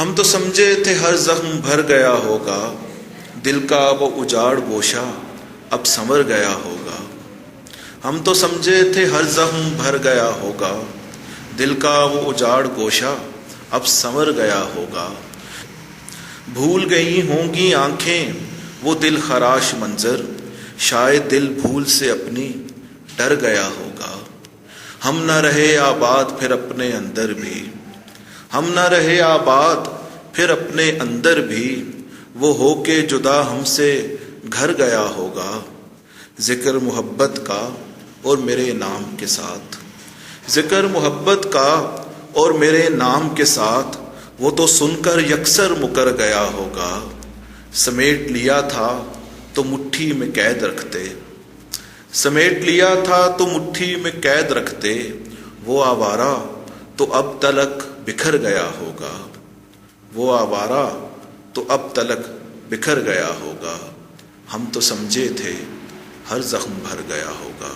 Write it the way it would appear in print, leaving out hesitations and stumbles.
ہم تو سمجھے تھے ہر زخم بھر گیا ہوگا، دل کا وہ اجاڑ گوشہ اب سنور گیا ہوگا۔ ہم تو سمجھے تھے ہر زخم بھر گیا ہوگا، دل کا وہ اجاڑ گوشہ اب سنور گیا ہوگا۔ بھول گئی ہوں گی آنکھیں وہ دل خراش منظر، شاید دل بھول سے اپنی ڈر گیا ہوگا۔ ہم نہ رہے آباد پھر اپنے اندر بھی، ہم نہ رہے آباد پھر اپنے اندر بھی، وہ ہو کے جدا ہم سے گھر گیا ہوگا۔ ذکر محبت کا اور میرے نام کے ساتھ، ذکر محبت کا اور میرے نام کے ساتھ، وہ تو سن کر یکسر مکر گیا ہوگا۔ سمیٹ لیا تھا تو مٹھی میں قید رکھتے، سمیٹ لیا تھا تو مٹھی میں قید رکھتے، وہ آوارہ تو اب تلک بکھر گیا ہوگا۔ وہ آوارہ تو اب تلک بکھر گیا ہوگا۔ ہم تو سمجھے تھے ہر زخم بھر گیا ہوگا۔